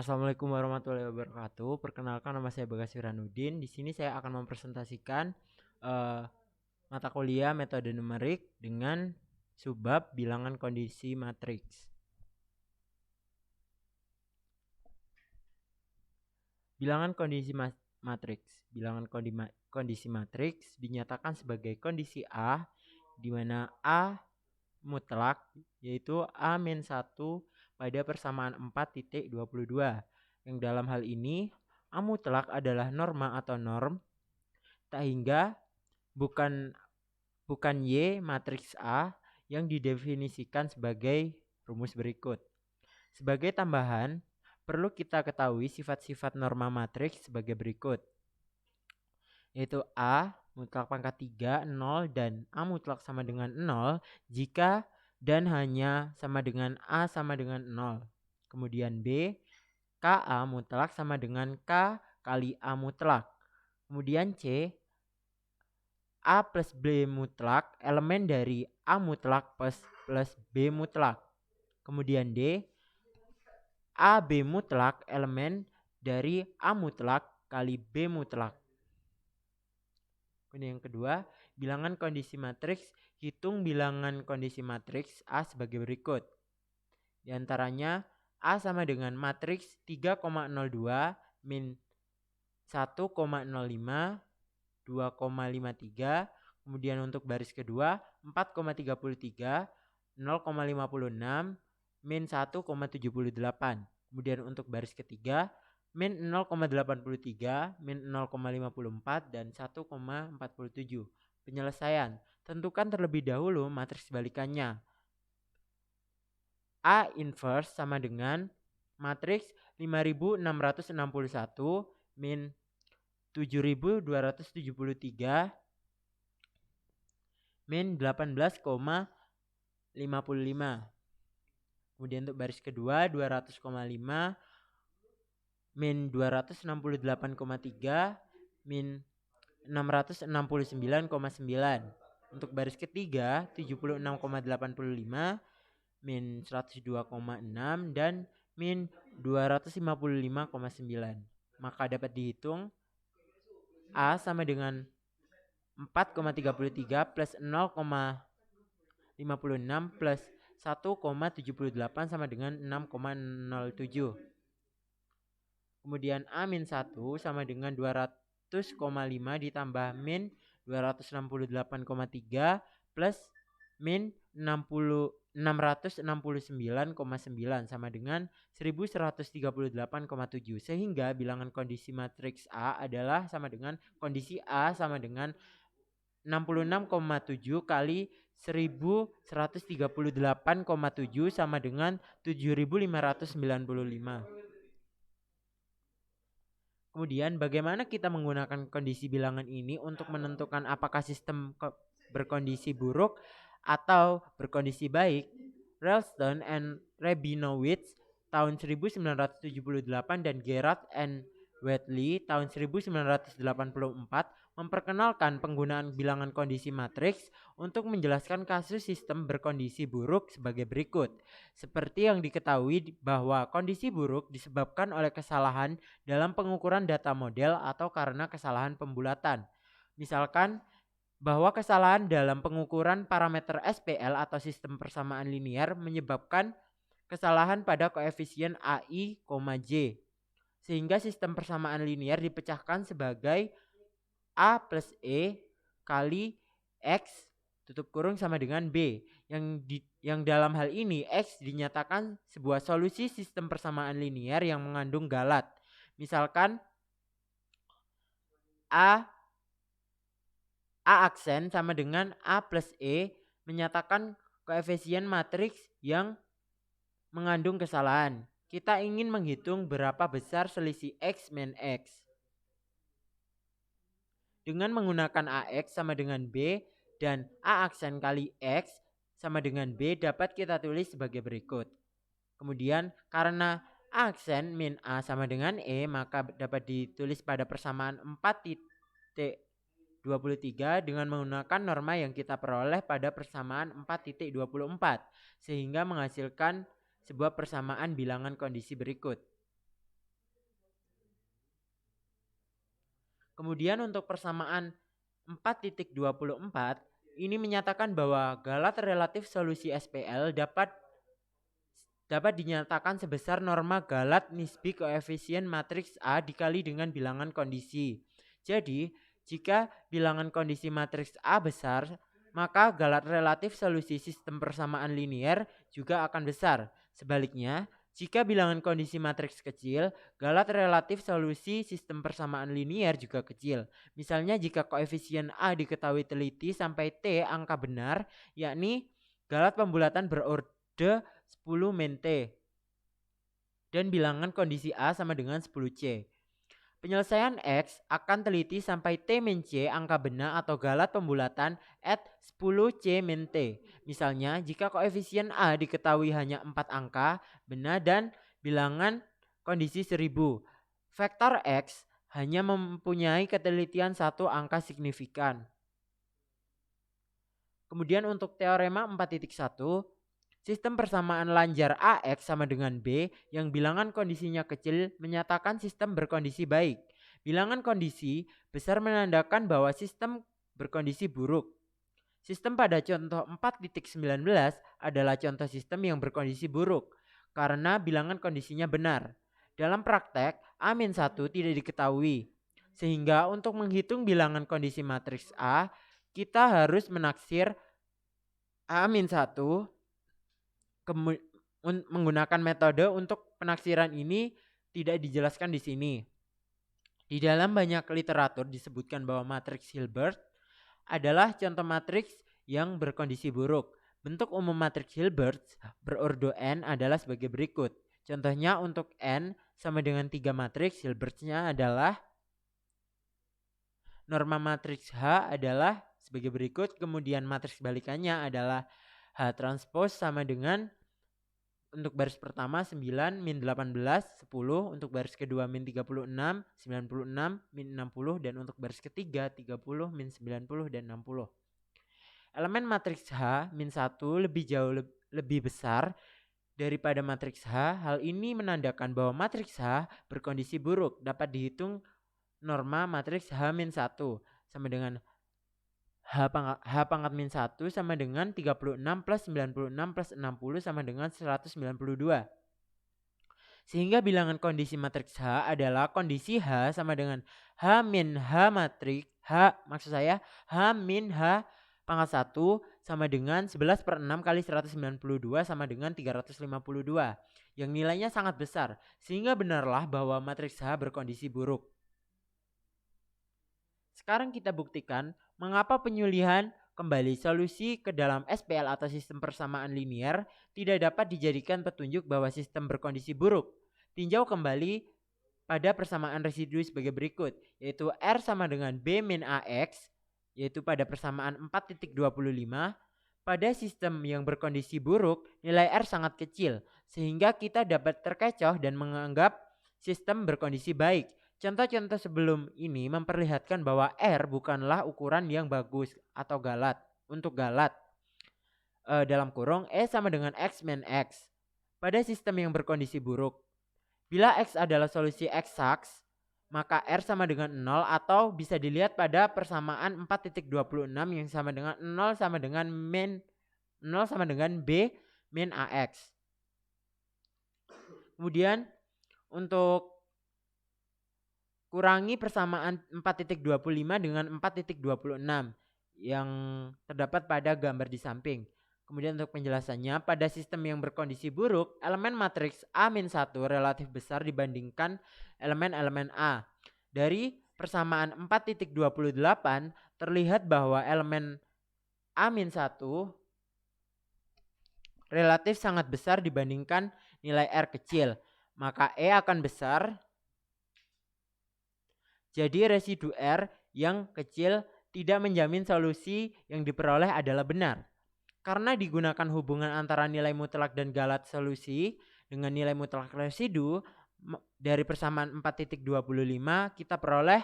Assalamualaikum warahmatullahi wabarakatuh. Perkenalkan, nama saya Bagas Firanuddin. Di sini saya akan mempresentasikan eh, mata kuliah metode numerik dengan subbab bilangan kondisi matriks. Bilangan kondisi matriks. Bilangan kondisi matriks dinyatakan sebagai kondisi A di mana A mutlak yaitu A-1 pada persamaan 4.22, yang dalam hal ini A mutlak adalah norma atau norm sehingga bukan Y matriks A yang didefinisikan sebagai rumus berikut. Sebagai tambahan, perlu kita ketahui sifat-sifat norma matriks sebagai berikut, yaitu A mutlak pangkat 3, 0, dan A mutlak sama dengan 0 jika dan hanya sama dengan A sama dengan 0. Kemudian B, KA mutlak sama dengan K kali A mutlak. Kemudian C, A plus B mutlak elemen dari A mutlak plus B mutlak. Kemudian D, A B mutlak elemen dari A mutlak kali B mutlak. Kemudian yang kedua, bilangan kondisi matriks. Hitung bilangan kondisi matriks A sebagai berikut. Di antaranya A sama dengan matriks 3,02 min 1,05 2,53. Kemudian untuk baris kedua 4,33 0,56 min 1,78. Kemudian untuk baris ketiga min 0,83 min 0,54 dan 1,47. Penyelesaian, tentukan terlebih dahulu matriks balikannya. A inverse sama dengan matriks 5661 min 7273 min 18,55. Kemudian untuk baris kedua 200,5 min 268,3 min 669,9. Untuk baris ketiga 76,85 min 102,6 dan min 255,9. Maka dapat dihitung A sama dengan 4,33 plus 0,56 plus 1,78 sama dengan 6,07. Kemudian A-1 sama dengan 200,5 ditambah min 268,3 plus min 669,9 sama dengan 1138,7, sehingga bilangan kondisi matriks A adalah sama dengan kondisi A sama dengan 66,7 kali 1138,7 sama dengan 7595. Kemudian bagaimana kita menggunakan kondisi bilangan ini untuk menentukan apakah sistem berkondisi buruk atau berkondisi baik? Ralston and Rabinowitz tahun 1978 dan Gerard and Wheatley tahun 1984 memperkenalkan penggunaan bilangan kondisi matriks untuk menjelaskan kasus sistem berkondisi buruk sebagai berikut. Seperti yang diketahui bahwa kondisi buruk disebabkan oleh kesalahan dalam pengukuran data model atau karena kesalahan pembulatan. Misalkan bahwa kesalahan dalam pengukuran parameter SPL atau sistem persamaan linear menyebabkan kesalahan pada koefisien AI, J, sehingga sistem persamaan linear dipecahkan sebagai A plus E kali X tutup kurung sama dengan B, yang dalam hal ini X dinyatakan sebuah solusi sistem persamaan linear yang mengandung galat. Misalkan A aksen sama dengan A plus E menyatakan koefisien matriks yang mengandung kesalahan. Kita ingin menghitung berapa besar selisih X min X. Dengan menggunakan AX sama dengan B dan A aksen kali X sama dengan B dapat kita tulis sebagai berikut. Kemudian karena A aksen min A sama dengan E, maka dapat ditulis pada persamaan 4.23 dengan menggunakan norma yang kita peroleh pada persamaan 4.24, sehingga menghasilkan sebuah persamaan bilangan kondisi berikut. Kemudian untuk persamaan 4.24 ini menyatakan bahwa galat relatif solusi SPL dapat dinyatakan sebesar norma galat nisbi koefisien matriks A dikali dengan bilangan kondisi. Jadi, jika bilangan kondisi matriks A besar, maka galat relatif solusi sistem persamaan linier juga akan besar. Sebaliknya, jika bilangan kondisi matriks kecil, galat relatif solusi sistem persamaan linier juga kecil. Misalnya jika koefisien A diketahui teliti sampai T angka benar, yakni galat pembulatan berorde 10 min T dan bilangan kondisi A sama dengan 10C. Penyelesaian X akan teliti sampai T min C angka benar atau galat pembulatan at 10C min T. Misalnya jika koefisien A diketahui hanya 4 angka benar dan bilangan kondisi 1000. Vektor X hanya mempunyai ketelitian 1 angka signifikan. Kemudian untuk teorema 4.1, sistem persamaan lanjar AX sama dengan B yang bilangan kondisinya kecil menyatakan sistem berkondisi baik. Bilangan kondisi besar menandakan bahwa sistem berkondisi buruk. Sistem pada contoh 4.19 adalah contoh sistem yang berkondisi buruk karena bilangan kondisinya benar. Dalam praktek, A-1 tidak diketahui. Sehingga untuk menghitung bilangan kondisi matriks A, kita harus menaksir A-1 menggunakan metode untuk penaksiran ini tidak dijelaskan di sini. Di dalam banyak literatur disebutkan bahwa matriks Hilbert adalah contoh matriks yang berkondisi buruk. Bentuk umum matriks Hilbert berordo n adalah sebagai berikut. Contohnya untuk n sama dengan 3 matriks, Hilbertnya adalah norma matriks H adalah sebagai berikut. Kemudian matriks balikannya adalah H transpose sama dengan untuk baris pertama 9 min 18 10, untuk baris kedua min 36 96 min 60, dan untuk baris ketiga 30 min 90 dan 60. Elemen matriks H min 1 lebih besar daripada matriks H. Hal ini menandakan bahwa matriks H berkondisi buruk. Dapat dihitung norma matriks H min 1 sama dengan H pangkat min 1 sama dengan 36 plus 96 plus 60 sama dengan 192. Sehingga bilangan kondisi matriks H adalah kondisi H sama dengan H min H matriks H, maksud saya H min H pangkat 1 sama dengan 11/6 kali 192 sama dengan 352 yang nilainya sangat besar, sehingga benarlah bahwa matriks H berkondisi buruk. Sekarang kita buktikan mengapa penyulihan kembali solusi ke dalam SPL atau sistem persamaan linier tidak dapat dijadikan petunjuk bahwa sistem berkondisi buruk. Tinjau kembali pada persamaan residu sebagai berikut, yaitu R sama dengan B min AX, yaitu pada persamaan 4.25. Pada sistem yang berkondisi buruk, nilai R sangat kecil, sehingga kita dapat terkecoh dan menganggap sistem berkondisi baik. Contoh-contoh sebelum ini memperlihatkan bahwa R bukanlah ukuran yang bagus atau galat. Untuk galat, dalam kurung E sama dengan X min X pada sistem yang berkondisi buruk. Bila X adalah solusi eksaks, maka R sama dengan 0, atau bisa dilihat pada persamaan 4.26 yang sama dengan 0 sama dengan B min AX. Kemudian untuk kurangi persamaan 4.25 dengan 4.26 yang terdapat pada gambar di samping. Kemudian untuk penjelasannya, pada sistem yang berkondisi buruk, elemen matriks A-1 relatif besar dibandingkan elemen-elemen A. Dari persamaan 4.28 terlihat bahwa elemen A-1 relatif sangat besar dibandingkan nilai R kecil. Maka E akan besar. Jadi residu R yang kecil tidak menjamin solusi yang diperoleh adalah benar. Karena digunakan hubungan antara nilai mutlak dan galat solusi dengan nilai mutlak residu, dari persamaan 4.25 kita peroleh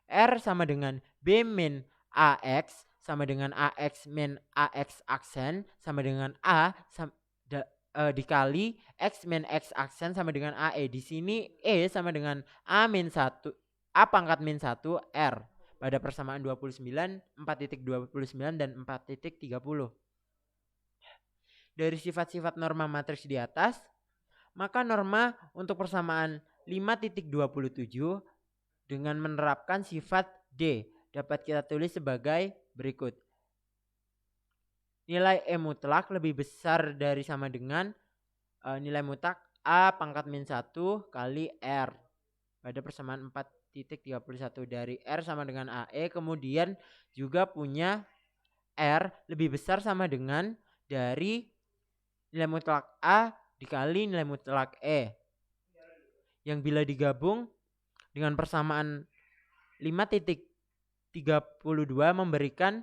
R sama dengan B min AX sama dengan AX min AX aksen sama dengan A dikali X min X aksen sama dengan AE. Di sini E sama dengan A min 1 A pangkat min 1 R pada persamaan 29, 4.29 dan 4.30. Dari sifat-sifat norma matriks di atas, maka norma untuk persamaan 5.27 dengan menerapkan sifat D dapat kita tulis sebagai berikut. Nilai E mutlak lebih besar dari sama dengan nilai mutlak A pangkat min 1 kali R pada persamaan 4.31 dari R sama dengan AE. Kemudian juga punya R lebih besar sama dengan dari nilai mutlak A dikali nilai mutlak E, yang bila digabung dengan persamaan 5.32 memberikan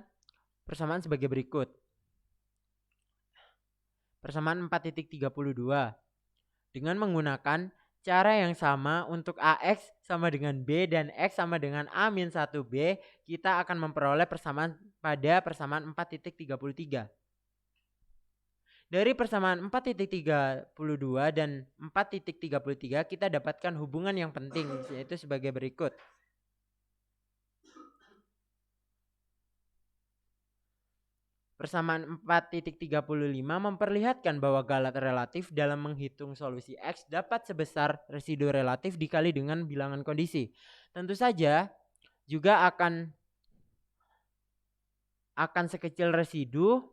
persamaan sebagai berikut. Persamaan 4.32 dengan menggunakan cara yang sama untuk AX sama dengan B dan X sama dengan A-1B, kita akan memperoleh persamaan pada persamaan 4.33. Dari persamaan 4.32 dan 4.33 kita dapatkan hubungan yang penting, yaitu sebagai berikut. Persamaan 4.35 memperlihatkan bahwa galat relatif dalam menghitung solusi X dapat sebesar residu relatif dikali dengan bilangan kondisi. Tentu saja juga akan sekecil residu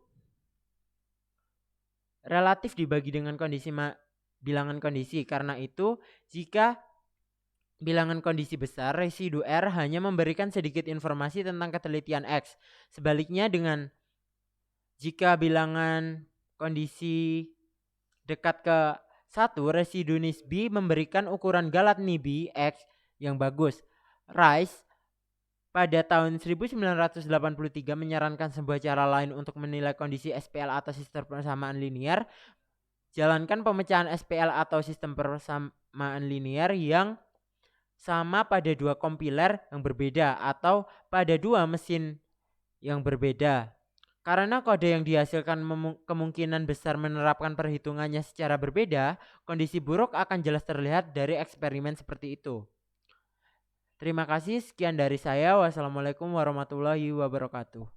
relatif dibagi dengan kondisi bilangan kondisi. Karena itu, jika bilangan kondisi besar, residu R hanya memberikan sedikit informasi tentang ketelitian X. Sebaliknya dengan jika bilangan kondisi dekat ke 1, residu nisbi memberikan ukuran galat Nibbi X yang bagus. Rice pada tahun 1983 menyarankan sebuah cara lain untuk menilai kondisi SPL atau sistem persamaan linear. Jalankan pemecahan SPL atau sistem persamaan linear yang sama pada dua kompiler yang berbeda atau pada dua mesin yang berbeda. Karena kode yang dihasilkan kemungkinan besar menerapkan perhitungannya secara berbeda, kondisi buruk akan jelas terlihat dari eksperimen seperti itu. Terima kasih, sekian dari saya. Wassalamualaikum warahmatullahi wabarakatuh.